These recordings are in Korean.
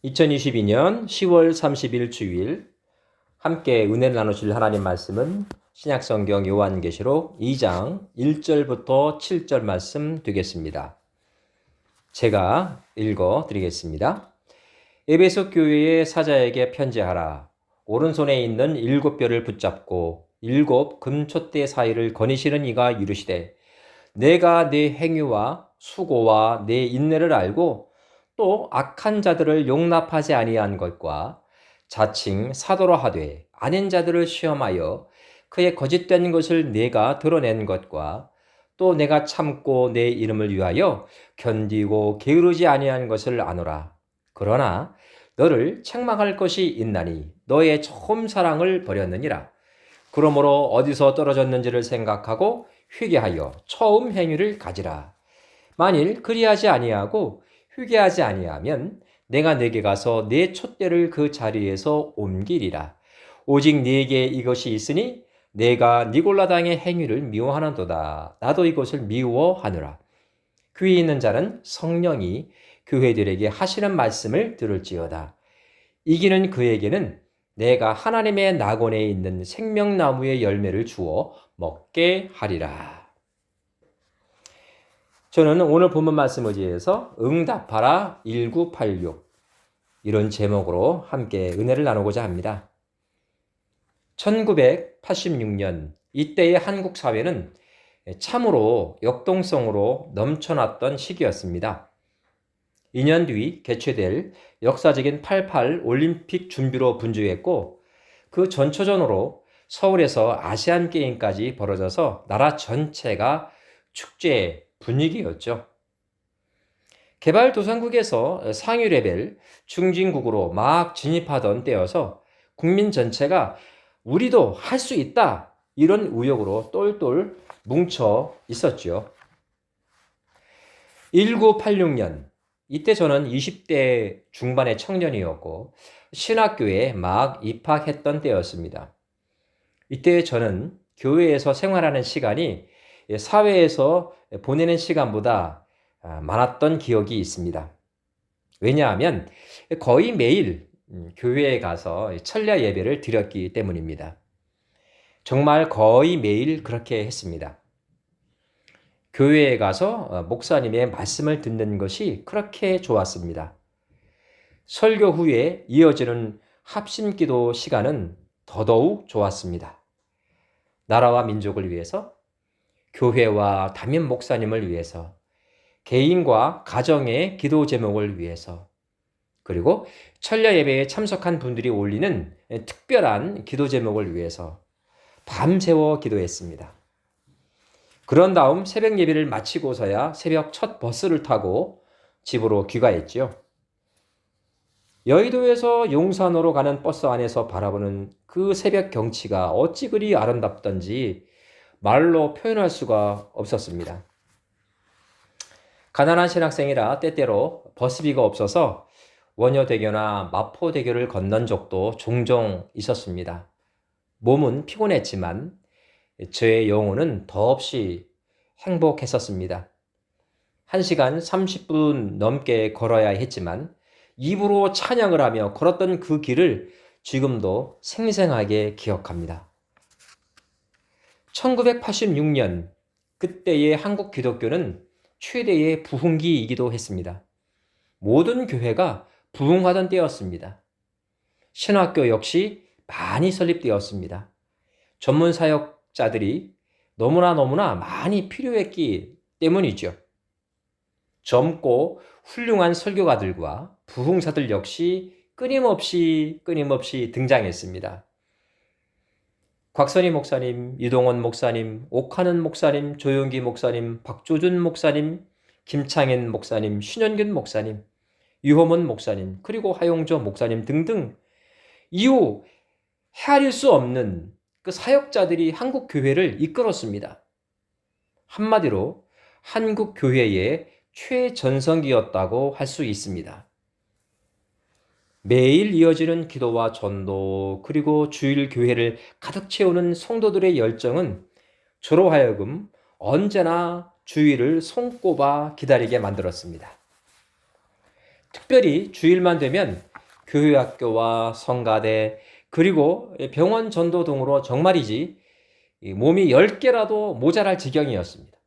2022년 10월 30일 주일 함께 은혜를 나누실 하나님 말씀은 신약성경 요한계시록 2장 1절부터 7절 말씀 되겠습니다. 제가 읽어 드리겠습니다. 에베소 교회의 사자에게 편지하라. 오른손에 있는 7뼈를 붙잡고 7 금촛대 사이를 거니시는 이가 이르시되 내가 네 행위와 수고와 네 인내를 알고 또 악한 자들을 용납하지 아니한 것과 자칭 사도라 하되 아닌 자들을 시험하여 그의 거짓된 것을 내가 드러낸 것과 또 내가 참고 내 이름을 위하여 견디고 게으르지 아니한 것을 아노라. 그러나 너를 책망할 것이 있나니 너의 처음 사랑을 버렸느니라. 그러므로 어디서 떨어졌는지를 생각하고 회개하여 처음 행위를 가지라. 만일 그리하지 아니하고 회개하지 아니하면 내가 네게 가서 네 촛대를 그 자리에서 옮기리라. 오직 네게 이것이 있으니 내가 니골라당의 행위를 미워하는도다. 나도 이것을 미워하노라. 귀에 있는 자는 성령이 교회들에게 하시는 말씀을 들을지어다. 이기는 그에게는 내가 하나님의 낙원에 있는 생명나무의 열매를 주어 먹게 하리라. 저는 오늘 본문 말씀 의지해서 응답하라 1986 이런 제목으로 함께 은혜를 나누고자 합니다. 1986년 이때의 한국 사회는 참으로 역동성으로 넘쳐났던 시기였습니다. 2년 뒤 개최될 역사적인 88 올림픽 준비로 분주했고 그 전초전으로 서울에서 아시안 게임까지 벌어져서 나라 전체가 축제 분위기였죠. 개발도상국에서 상위 레벨 중진국으로 막 진입하던 때여서 국민 전체가 우리도 할 수 있다 이런 의욕으로 똘똘 뭉쳐 있었죠. 1986년 이때 저는 20대 중반의 청년이었고 신학교에 막 입학했던 때였습니다. 이때 저는 교회에서 생활하는 시간이 사회에서 보내는 시간보다 많았던 기억이 있습니다. 왜냐하면 거의 매일 교회에 가서 천례 예배를 드렸기 때문입니다. 정말 거의 매일 그렇게 했습니다. 교회에 가서 목사님의 말씀을 듣는 것이 그렇게 좋았습니다. 설교 후에 이어지는 합심기도 시간은 더더욱 좋았습니다. 나라와 민족을 위해서, 교회와 담임 목사님을 위해서, 개인과 가정의 기도 제목을 위해서, 그리고 천례 예배에 참석한 분들이 올리는 특별한 기도 제목을 위해서 밤새워 기도했습니다. 그런 다음 새벽 예배를 마치고서야 새벽 첫 버스를 타고 집으로 귀가했지요. 여의도에서 용산으로 가는 버스 안에서 바라보는 그 새벽 경치가 어찌 그리 아름답던지 말로 표현할 수가 없었습니다. 가난한 신학생이라 때때로 버스비가 없어서 원효대교나 마포대교를 건넌 적도 종종 있었습니다. 몸은 피곤했지만 저의 영혼은 더없이 행복했었습니다. 1시간 30분 넘게 걸어야 했지만 입으로 찬양을 하며 걸었던 그 길을 지금도 생생하게 기억합니다. 1986년 그때의 한국 기독교는 최대의 부흥기이기도 했습니다. 모든 교회가 부흥하던 때였습니다. 신학교 역시 많이 설립되었습니다. 전문 사역자들이 너무나 많이 필요했기 때문이죠. 젊고 훌륭한 설교가들과 부흥사들 역시 끊임없이 등장했습니다. 곽선희 목사님, 이동원 목사님, 옥하는 목사님, 조용기 목사님, 박조준 목사님, 김창현 목사님, 신현균 목사님, 유호문 목사님, 그리고 하용조 목사님 등등 이후 헤아릴 수 없는 그 사역자들이 한국 교회를 이끌었습니다. 한마디로 한국 교회의 최전성기였다고 할 수 있습니다. 매일 이어지는 기도와 전도 그리고 주일 교회를 가득 채우는 성도들의 열정은 저로 하여금 언제나 주일을 손꼽아 기다리게 만들었습니다. 특별히 주일만 되면 교회학교와 성가대 그리고 병원 전도 등으로 정말이지 몸이 10개라도 모자랄 지경이었습니다.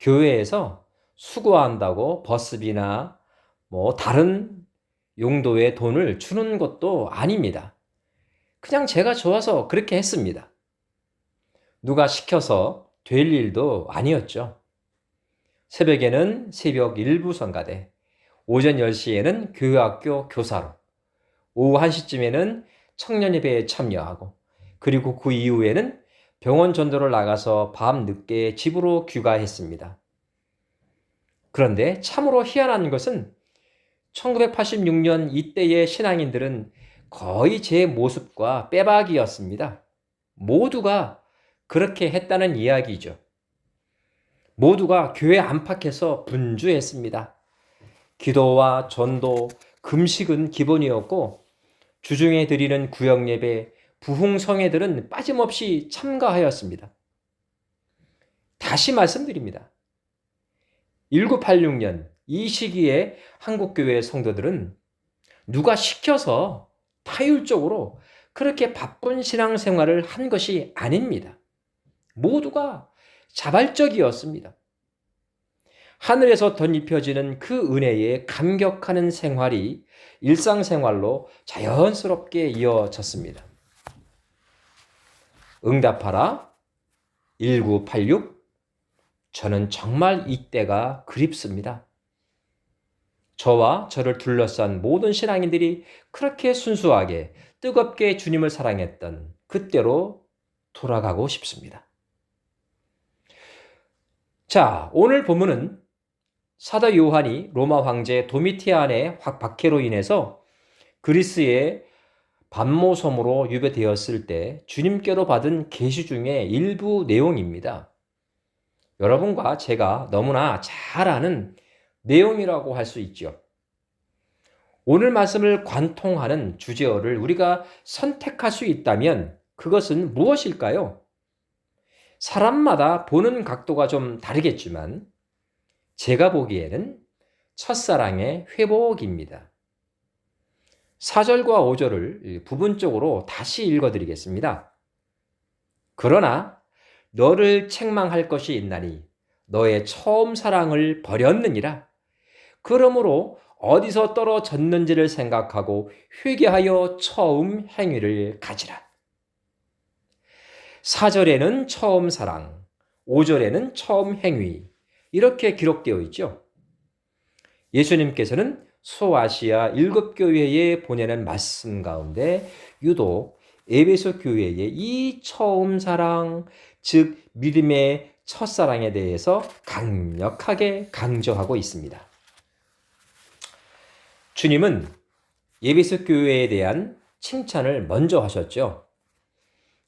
교회에서 수고한다고 버스비나 다른 용도의 돈을 주는 것도 아닙니다. 그냥 제가 좋아서 그렇게 했습니다. 누가 시켜서 될 일도 아니었죠. 새벽에는 새벽 일부 성가대, 오전 10시에는 교회학교 교사로, 오후 1시쯤에는 청년예배에 참여하고, 그리고 그 이후에는 병원 전도를 나가서 밤 늦게 집으로 귀가했습니다. 그런데 참으로 희한한 것은 1986년 이때의 신앙인들은 거의 제 모습과 빼박이었습니다. 모두가 그렇게 했다는 이야기죠. 모두가 교회 안팎에서 분주했습니다. 기도와 전도, 금식은 기본이었고 주중에 드리는 구역예배, 부흥성회들은 빠짐없이 참가하였습니다. 다시 말씀드립니다. 1986년 이 시기에 한국교회 성도들은 누가 시켜서 타율적으로 그렇게 바쁜 신앙생활을 한 것이 아닙니다. 모두가 자발적이었습니다. 하늘에서 덧입혀지는 그 은혜에 감격하는 생활이 일상생활로 자연스럽게 이어졌습니다. 응답하라 1986. 저는 정말 이때가 그립습니다. 저와 저를 둘러싼 모든 신앙인들이 그렇게 순수하게 뜨겁게 주님을 사랑했던 그때로 돌아가고 싶습니다. 자, 오늘 본문은 사도 요한이 로마 황제 도미티안의 박해로 인해서 그리스의 반모섬으로 유배되었을 때 주님께로 받은 계시 중에 일부 내용입니다. 여러분과 제가 너무나 잘 아는 내용이라고 할 수 있죠. 오늘 말씀을 관통하는 주제어를 우리가 선택할 수 있다면 그것은 무엇일까요? 사람마다 보는 각도가 좀 다르겠지만 제가 보기에는 첫사랑의 회복입니다. 4절과 5절을 부분적으로 다시 읽어드리겠습니다. 그러나 너를 책망할 것이 있나니 너의 처음 사랑을 버렸느니라. 그러므로 어디서 떨어졌는지를 생각하고 회개하여 처음 행위를 가지라. 4절에는 처음 사랑, 5절에는 처음 행위 이렇게 기록되어 있죠. 예수님께서는 소아시아 7교회에 보내는 말씀 가운데 유독 에베소 교회의 이 처음 사랑, 즉 믿음의 첫사랑에 대해서 강력하게 강조하고 있습니다. 주님은 에베소 교회에 대한 칭찬을 먼저 하셨죠.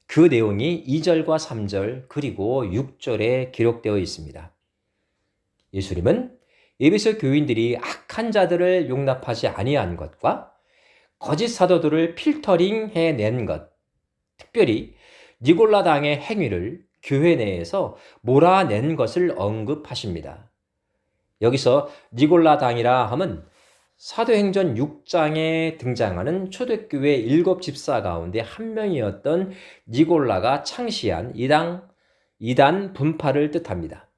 그 내용이 2절과 3절 그리고 6절에 기록되어 있습니다. 예수님은 에베소 교인들이 악한 자들을 용납하지 아니한 것과 거짓 사도들을 필터링해 낸 것, 특별히 니골라당의 행위를 교회 내에서 몰아낸 것을 언급하십니다. 여기서 니골라당이라 함은 사도행전 6장에 등장하는 초대교회 7집사 가운데 한 명이었던 니골라가 창시한 이단 분파를 뜻합니다.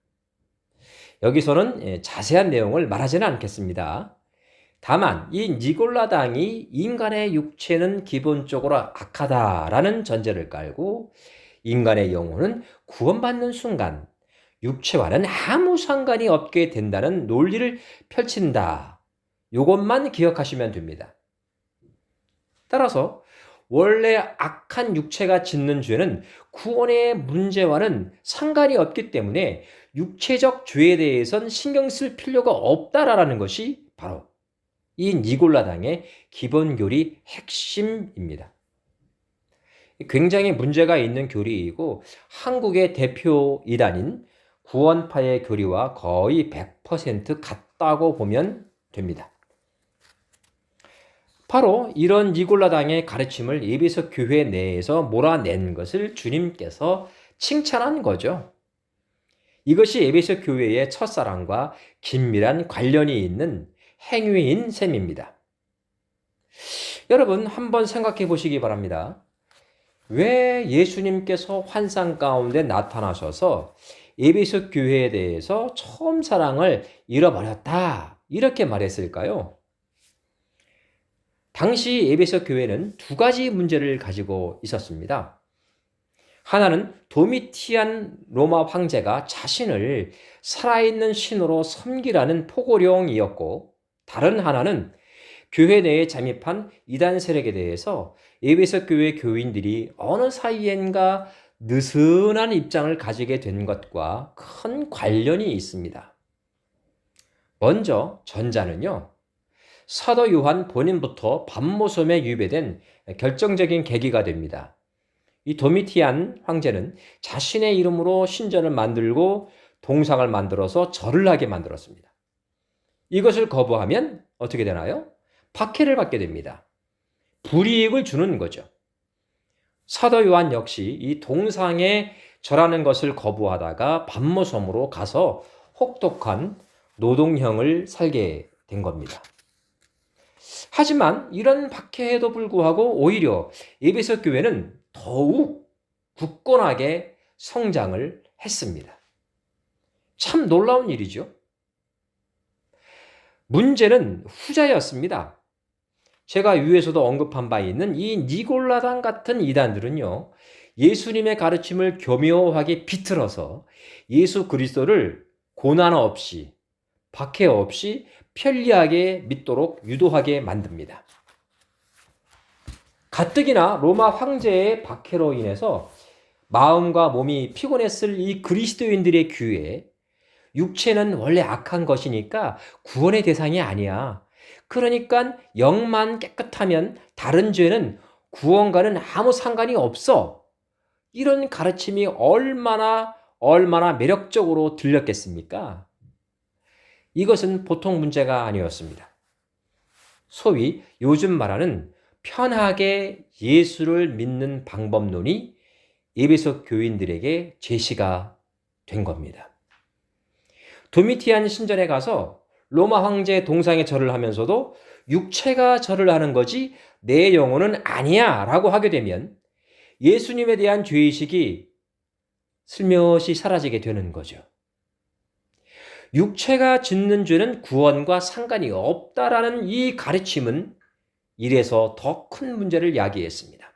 여기서는 자세한 내용을 말하지는 않겠습니다. 다만 이 니골라당이 인간의 육체는 기본적으로 악하다라는 전제를 깔고 인간의 영혼은 구원받는 순간 육체와는 아무 상관이 없게 된다는 논리를 펼친다. 이것만 기억하시면 됩니다. 따라서 원래 악한 육체가 짓는 죄는 구원의 문제와는 상관이 없기 때문에 육체적 죄에 대해선 신경 쓸 필요가 없다라는 것이 바로 이 니골라당의 기본 교리 핵심입니다. 굉장히 문제가 있는 교리이고 한국의 대표 이단인 구원파의 교리와 거의 100% 같다고 보면 됩니다. 바로 이런 니골라당의 가르침을 에베소 교회 내에서 몰아낸 것을 주님께서 칭찬한 거죠. 이것이 에베소 교회의 첫사랑과 긴밀한 관련이 있는 행위인 셈입니다. 여러분 한번 생각해 보시기 바랍니다. 왜 예수님께서 환상 가운데 나타나셔서 에베소 교회에 대해서 처음 사랑을 잃어버렸다 이렇게 말했을까요? 당시 에베소 교회는 두 가지 문제를 가지고 있었습니다. 하나는 도미티안 로마 황제가 자신을 살아있는 신으로 섬기라는 포고령이었고, 다른 하나는 교회 내에 잠입한 이단 세력에 대해서 에베소 교회 교인들이 어느 사이엔가 느슨한 입장을 가지게 된 것과 큰 관련이 있습니다. 먼저 전자는요, 사도 요한 본인부터 밤모섬에 유배된 결정적인 계기가 됩니다. 이 도미티안 황제는 자신의 이름으로 신전을 만들고 동상을 만들어서 절을 하게 만들었습니다. 이것을 거부하면 어떻게 되나요? 박해를 받게 됩니다. 불이익을 주는 거죠. 사도 요한 역시 이 동상에 절하는 것을 거부하다가 밤모섬으로 가서 혹독한 노동형을 살게 된 겁니다. 하지만 이런 박해에도 불구하고 오히려 에베소 교회는 더욱 굳건하게 성장을 했습니다. 참 놀라운 일이죠. 문제는 후자였습니다. 제가 위에서도 언급한 바 있는 이 니골라당 같은 이단들은요, 예수님의 가르침을 교묘하게 비틀어서 예수 그리스도를 고난 없이, 박해 없이 편리하게 믿도록 유도하게 만듭니다. 가뜩이나 로마 황제의 박해로 인해서 마음과 몸이 피곤했을 이 그리스도인들의 귀에 육체는 원래 악한 것이니까 구원의 대상이 아니야. 그러니까 영만 깨끗하면 다른 죄는 구원과는 아무 상관이 없어. 이런 가르침이 얼마나 매력적으로 들렸겠습니까? 이것은 보통 문제가 아니었습니다. 소위 요즘 말하는 편하게 예수를 믿는 방법론이 에베소 교인들에게 제시가 된 겁니다. 도미티안 신전에 가서 로마 황제 동상에 절을 하면서도 육체가 절을 하는 거지 내 영혼은 아니야 라고 하게 되면 예수님에 대한 죄의식이 슬며시 사라지게 되는 거죠. 육체가 짓는 죄는 구원과 상관이 없다라는 이 가르침은 이래서 더 큰 문제를 야기했습니다.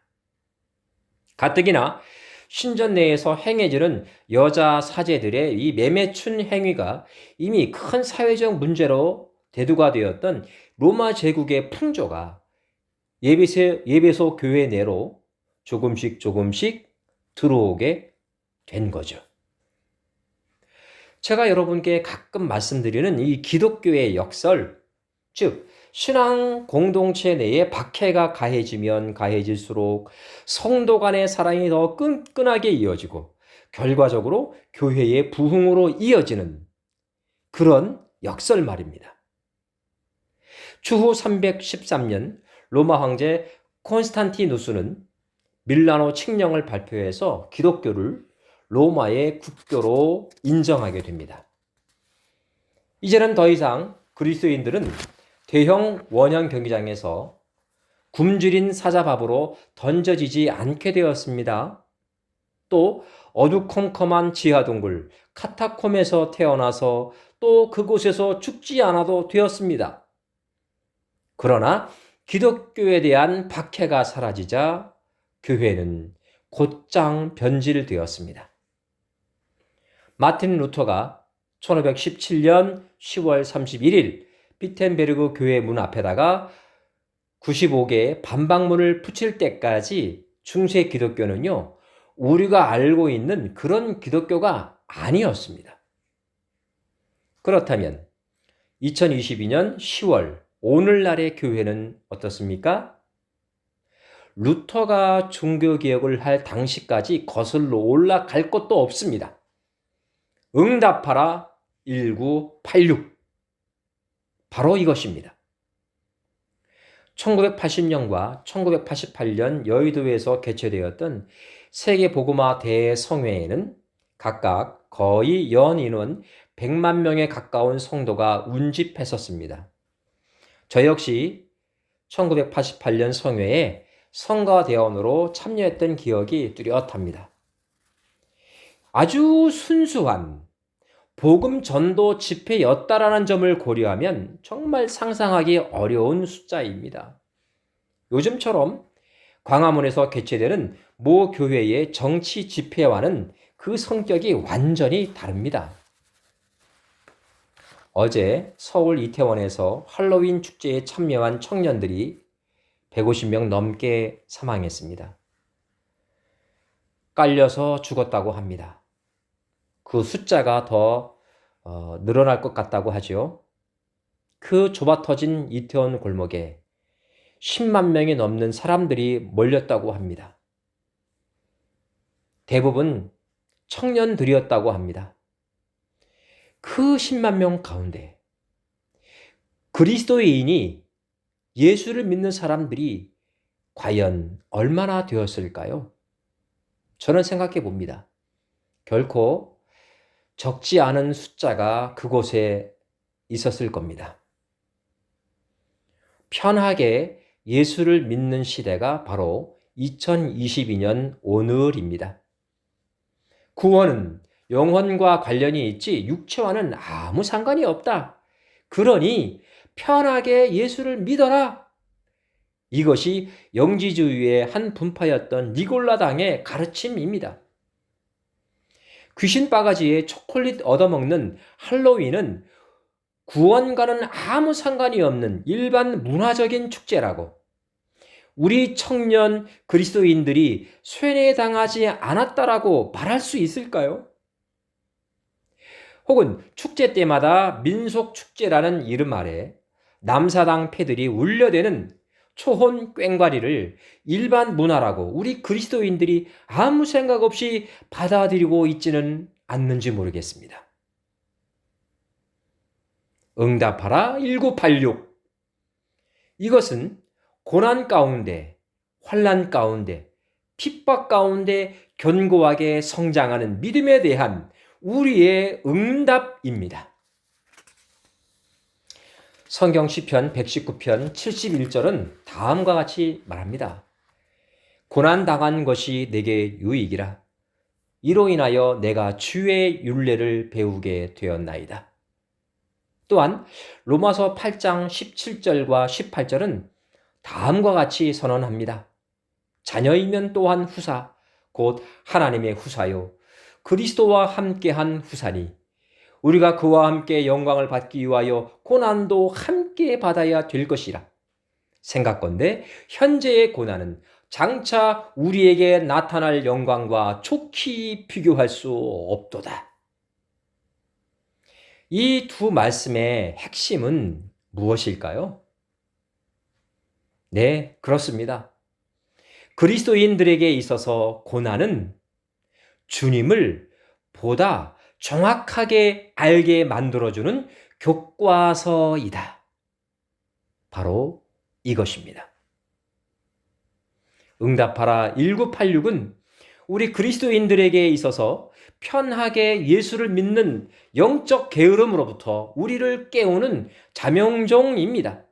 가뜩이나 신전 내에서 행해지는 여자 사제들의 이 매매춘 행위가 이미 큰 사회적 문제로 대두가 되었던 로마 제국의 풍조가 예배소 교회 내로 조금씩 들어오게 된 거죠. 제가 여러분께 가끔 말씀드리는 이 기독교의 역설, 즉 신앙 공동체 내에 박해가 가해지면 가해질수록 성도 간의 사랑이 더 끈끈하게 이어지고 결과적으로 교회의 부흥으로 이어지는 그런 역설 말입니다. 추후 313년 로마 황제 콘스탄티누스는 밀라노 칙령을 발표해서 기독교를 로마의 국교로 인정하게 됩니다. 이제는 더 이상 그리스도인들은 대형 원형 경기장에서 굶주린 사자밥으로 던져지지 않게 되었습니다. 또 어두컴컴한 지하동굴 카타콤에서 태어나서 또 그곳에서 죽지 않아도 되었습니다. 그러나 기독교에 대한 박해가 사라지자 교회는 곧장 변질되었습니다. 마틴 루터가 1517년 10월 31일 비텐베르그 교회 문 앞에다가 95개의 반박문을 붙일 때까지 중세 기독교는요, 우리가 알고 있는 그런 기독교가 아니었습니다. 그렇다면 2022년 10월 오늘날의 교회는 어떻습니까? 루터가 종교개혁을 할 당시까지 거슬러 올라갈 것도 없습니다. 응답하라 1986. 바로 이것입니다. 1980년과 1988년 여의도에서 개최되었던 세계복음화 대성회에는 각각 거의 연인원 100만 명에 가까운 성도가 운집했었습니다. 저 역시 1988년 성회에 성가대원으로 참여했던 기억이 뚜렷합니다. 아주 순수한 복음 전도 집회였다라는 점을 고려하면 정말 상상하기 어려운 숫자입니다. 요즘처럼 광화문에서 개최되는 모 교회의 정치 집회와는 그 성격이 완전히 다릅니다. 어제 서울 이태원에서 할로윈 축제에 참여한 청년들이 150명 넘게 사망했습니다. 깔려서 죽었다고 합니다. 그 숫자가 더 늘어날 것 같다고 하죠. 그 좁아터진 이태원 골목에 10만 명이 넘는 사람들이 몰렸다고 합니다. 대부분 청년들이었다고 합니다. 그 10만 명 가운데 그리스도인이 예수를 믿는 사람들이 과연 얼마나 되었을까요? 저는 생각해 봅니다. 결코 적지 않은 숫자가 그곳에 있었을 겁니다. 편하게 예수를 믿는 시대가 바로 2022년 오늘입니다. 구원은 영혼과 관련이 있지 육체와는 아무 상관이 없다. 그러니 편하게 예수를 믿어라. 이것이 영지주의의 한 분파였던 니골라당의 가르침입니다. 귀신 바가지에 초콜릿 얻어먹는 할로윈은 구원과는 아무 상관이 없는 일반 문화적인 축제라고, 우리 청년 그리스도인들이 쇠뇌당하지 않았다라고 말할 수 있을까요? 혹은 축제 때마다 민속축제라는 이름 아래 남사당 패들이 울려대는 초혼 꽹과리를 일반 문화라고 우리 그리스도인들이 아무 생각 없이 받아들이고 있지는 않는지 모르겠습니다. 응답하라 1986. 이것은 고난 가운데, 환난 가운데, 핍박 가운데 견고하게 성장하는 믿음에 대한 우리의 응답입니다. 성경 시편 119편 71절은 다음과 같이 말합니다. 고난당한 것이 내게 유익이라. 이로 인하여 내가 주의 율례를 배우게 되었나이다. 또한 로마서 8장 17절과 18절은 다음과 같이 선언합니다. 자녀이면 또한 후사, 곧 하나님의 후사요. 그리스도와 함께한 후사니 우리가 그와 함께 영광을 받기 위하여 고난도 함께 받아야 될 것이라. 생각건대 현재의 고난은 장차 우리에게 나타날 영광과 좋게 비교할 수 없도다. 이 두 말씀의 핵심은 무엇일까요? 네, 그렇습니다. 그리스도인들에게 있어서 고난은 주님을 보다 정확하게 알게 만들어주는 교과서이다. 바로 이것입니다. 응답하라 1986은 우리 그리스도인들에게 있어서 편하게 예수를 믿는 영적 게으름으로부터 우리를 깨우는 자명종입니다.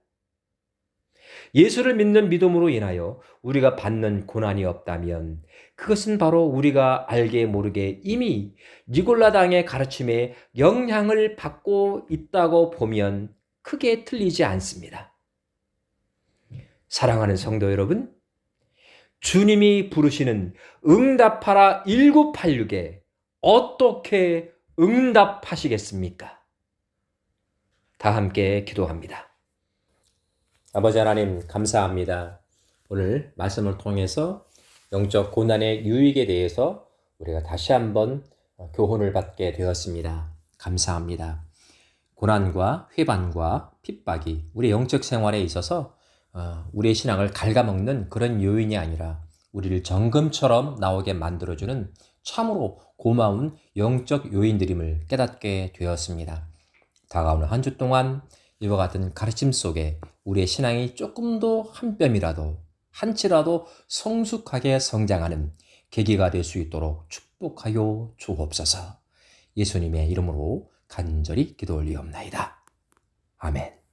예수를 믿는 믿음으로 인하여 우리가 받는 고난이 없다면 그것은 바로 우리가 알게 모르게 이미 니골라당의 가르침에 영향을 받고 있다고 보면 크게 틀리지 않습니다. 사랑하는 성도 여러분, 주님이 부르시는 응답하라 1986에 어떻게 응답하시겠습니까? 다 함께 기도합니다. 아버지 하나님 감사합니다. 오늘 말씀을 통해서 영적 고난의 유익에 대해서 우리가 다시 한번 교훈을 받게 되었습니다. 감사합니다. 고난과 회반과 핍박이 우리 영적 생활에 있어서 우리의 신앙을 갉아먹는 그런 요인이 아니라 우리를 정금처럼 나오게 만들어주는 참으로 고마운 영적 요인들임을 깨닫게 되었습니다. 다가오는 한 주 동안 이와 같은 가르침 속에 우리의 신앙이 조금도 한 뼘이라도 한치라도 성숙하게 성장하는 계기가 될 수 있도록 축복하여 주옵소서. 예수님의 이름으로 간절히 기도 올리옵나이다. 아멘.